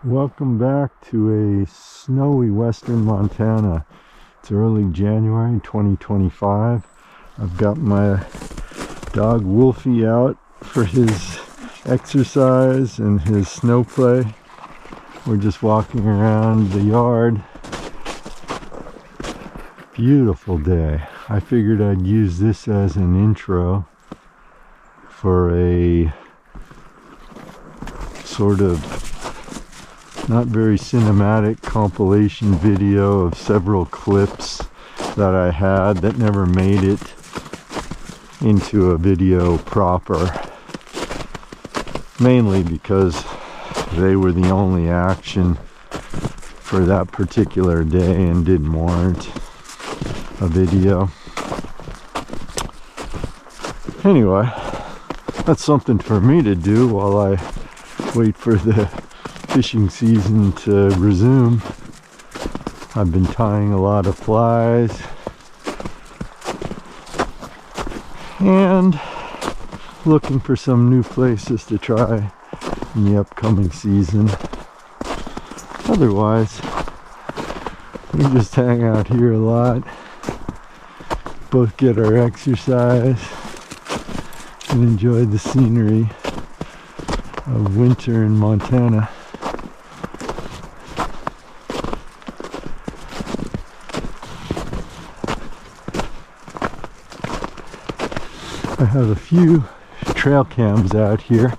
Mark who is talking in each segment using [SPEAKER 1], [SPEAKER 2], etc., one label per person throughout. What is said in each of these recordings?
[SPEAKER 1] Welcome back to a snowy western Montana. It's early January 2025. I've got my dog Wolfie out for his exercise and his snow play. We're just walking around the yard. Beautiful day. I figured I'd use this as an intro for a sort of not very cinematic compilation video of several clips that I had that never made it into a video proper, mainly because they were the only action for that particular day and didn't warrant a video. Anyway, that's something for me to do while I wait for the fishing season to resume. I've been tying a lot of flies and looking for some new places to try in the upcoming season. Otherwise, we just hang out here a lot, both get our exercise and enjoy the scenery of winter in Montana. I have a few trail cams out here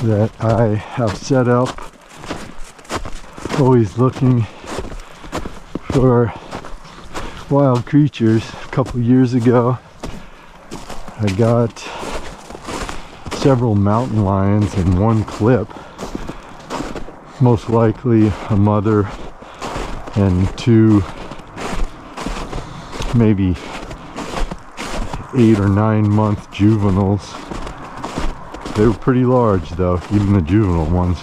[SPEAKER 1] that I have set up, always looking for wild creatures. A couple years ago I got several mountain lions in one clip, most likely a mother and two, maybe 8 or 9 month juveniles. They were pretty large though, even the juvenile ones.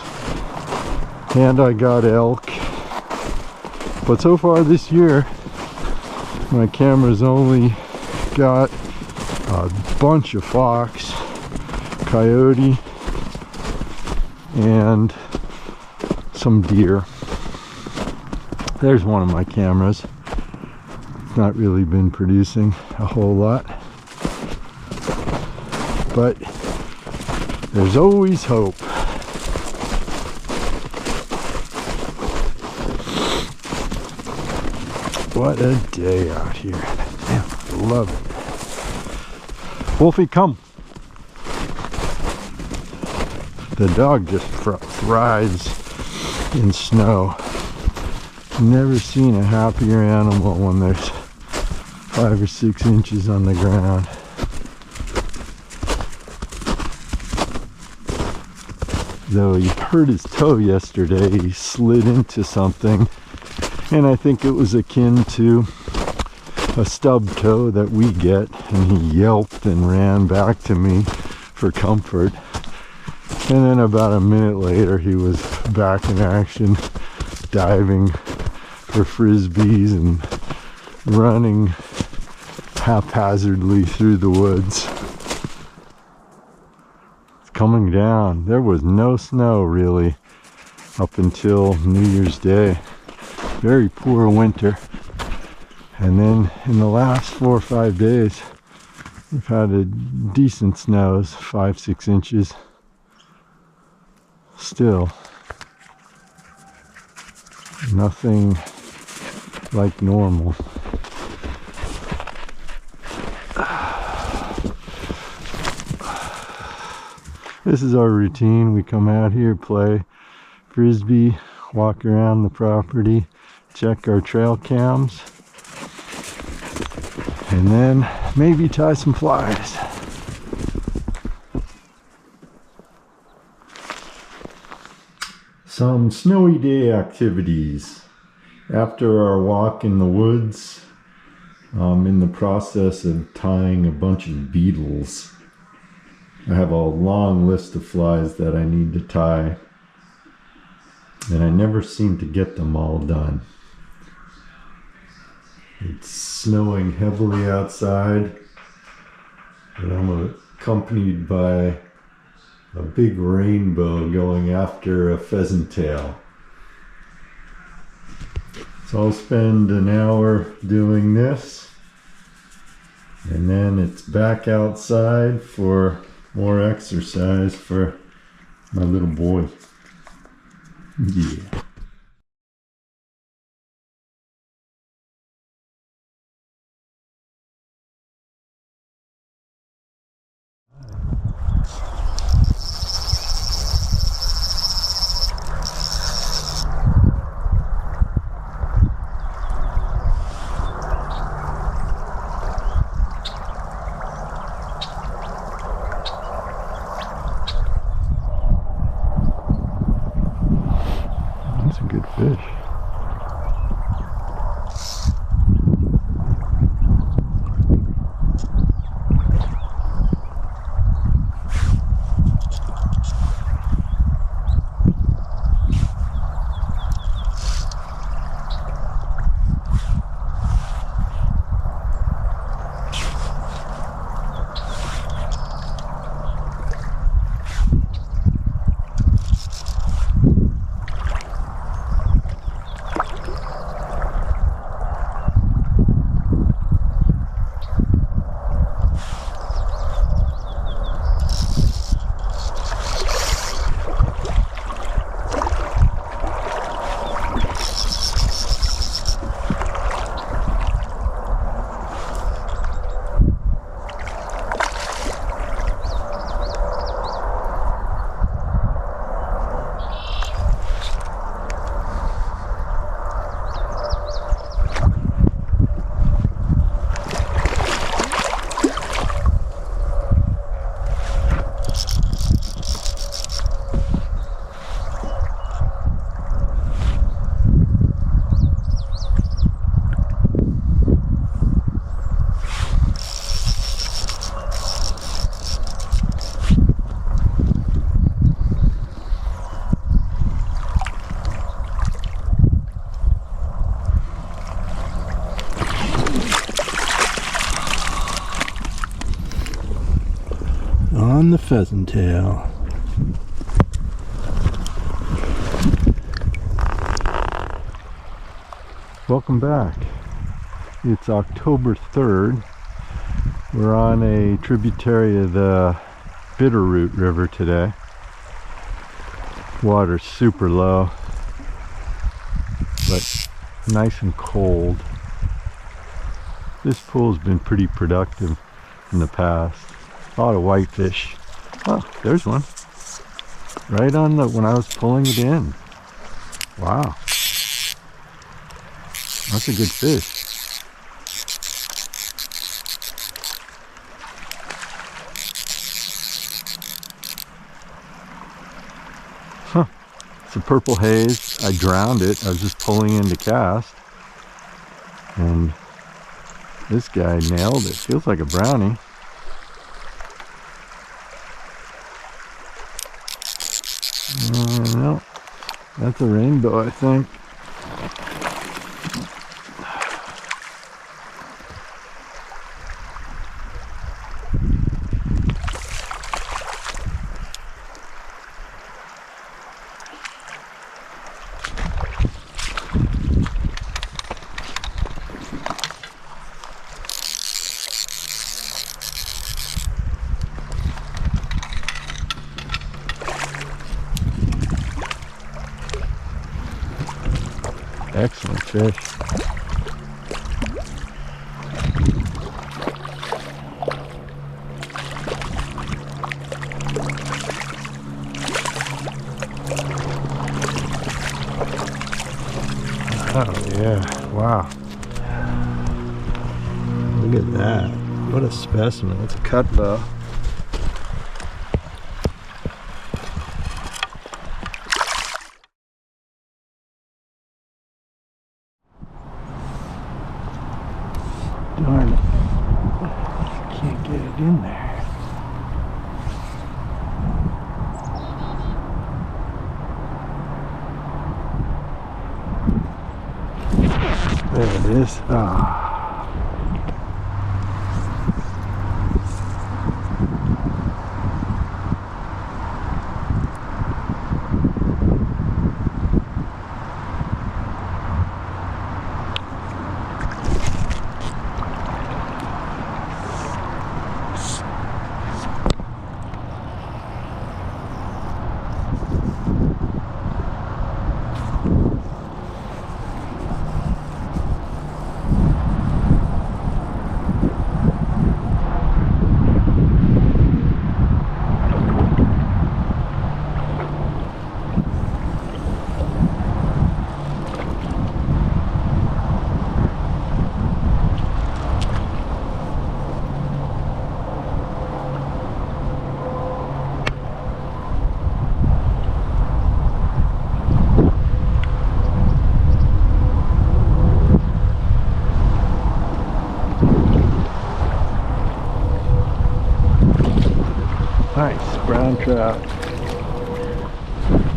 [SPEAKER 1] And I got elk. But so far this year, my camera's only got a bunch of fox, coyote, and some deer. There's one of my cameras. It's not really been producing a whole lot, but there's always hope. What a day out here. Man, I love it. Wolfie, come. The dog just thrives in snow. Never seen a happier animal when there's 5 or 6 inches on the ground. Though he hurt his toe yesterday, he slid into something, and I think it was akin to a stub toe that we get, and he yelped and ran back to me for comfort. And then about a minute later he was back in action, diving for frisbees and running haphazardly through the woods. Coming down. There was no snow really up until New Year's Day. Very poor winter. And then in the last 4 or 5 days we've had a decent snows, 5-6 inches. Still nothing like normal. This is our routine. We come out here, play frisbee, walk around the property, check our trail cams, and then maybe tie some flies. Some snowy day activities. After our walk in the woods, I'm in the process of tying a bunch of beetles. I have a long list of flies that I need to tie, and I never seem to get them all done. It's snowing heavily outside, but I'm accompanied by a big rainbow going after a pheasant tail. So I'll spend an hour doing this, and then it's back outside for more exercise for my little boy. Yeah. That's a good fish. On the pheasant tail. Welcome back. It's October 3rd. We're on a tributary of the Bitterroot River today. Water's super low, but nice and cold. This pool's been pretty productive in the past. A lot of whitefish. Oh, there's one. Right on the, when I was pulling it in. Wow. That's a good fish. Huh. It's a purple haze. I drowned it. I was just pulling in to cast. And this guy nailed it. Feels like a brownie. No, that's a rainbow, I think. Excellent fish. Oh yeah, wow. Look at that. What a specimen. It's a cut bow. Darn it. Can't get it in there. There it is. Ah.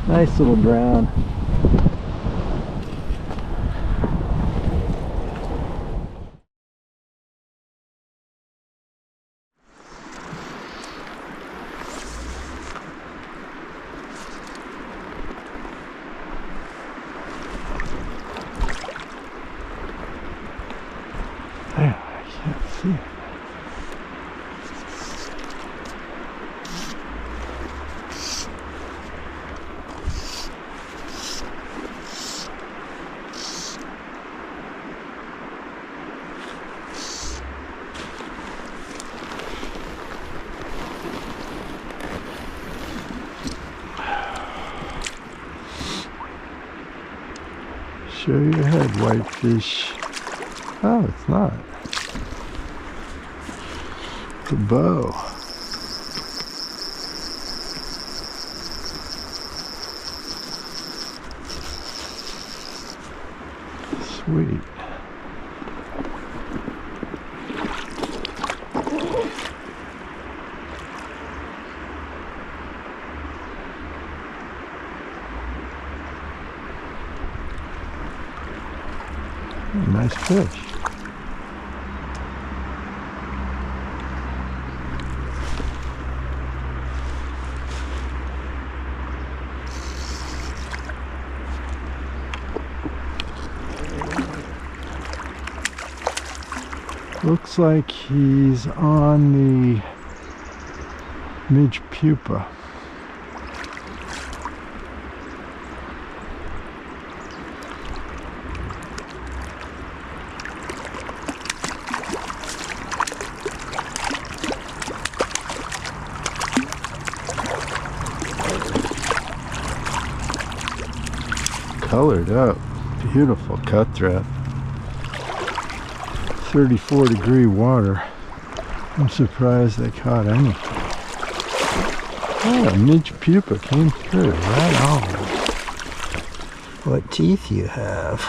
[SPEAKER 1] Nice little brown. There, I can't see it. Show your head, whitefish. Oh, it's not. It's a bow. Sweet. Nice fish. Looks like he's on the midge pupa. Colored up, beautiful cutthroat. 34-degree water. I'm surprised they caught anything. Oh, a midge pupa came through. Right on. What teeth you have.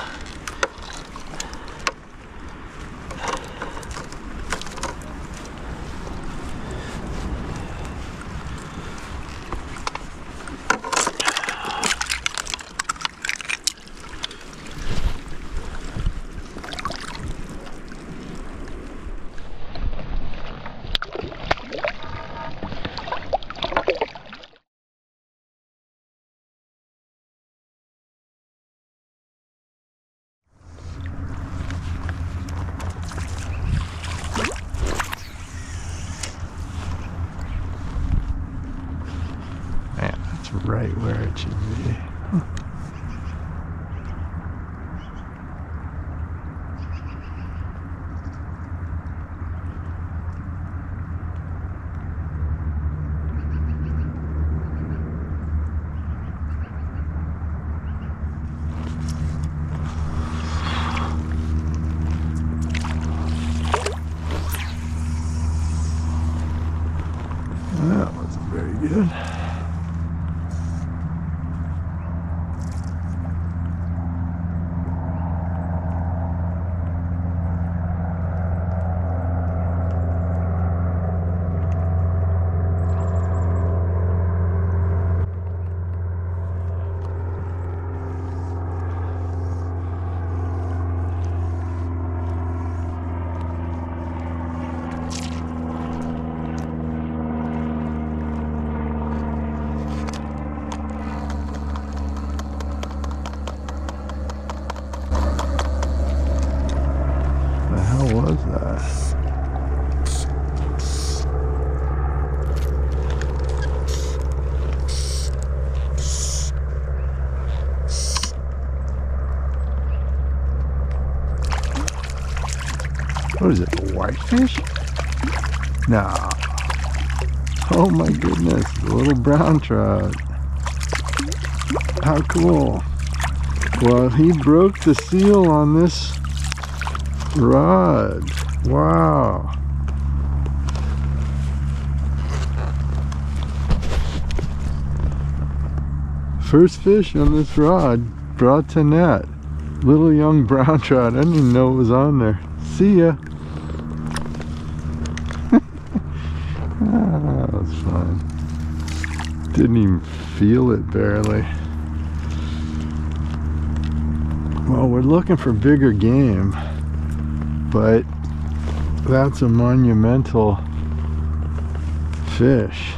[SPEAKER 1] Right where it should be. That wasn't very good. Was that? What is it, a whitefish? Nah. Oh my goodness, the little brown trout. How cool. Well, he broke the seal on this rod. Wow. First fish on this rod brought to net. Little young brown trout. I didn't even know it was on there. See ya. That was fun. Didn't even feel it barely. Well, we're looking for bigger game, but that's a monumental fish.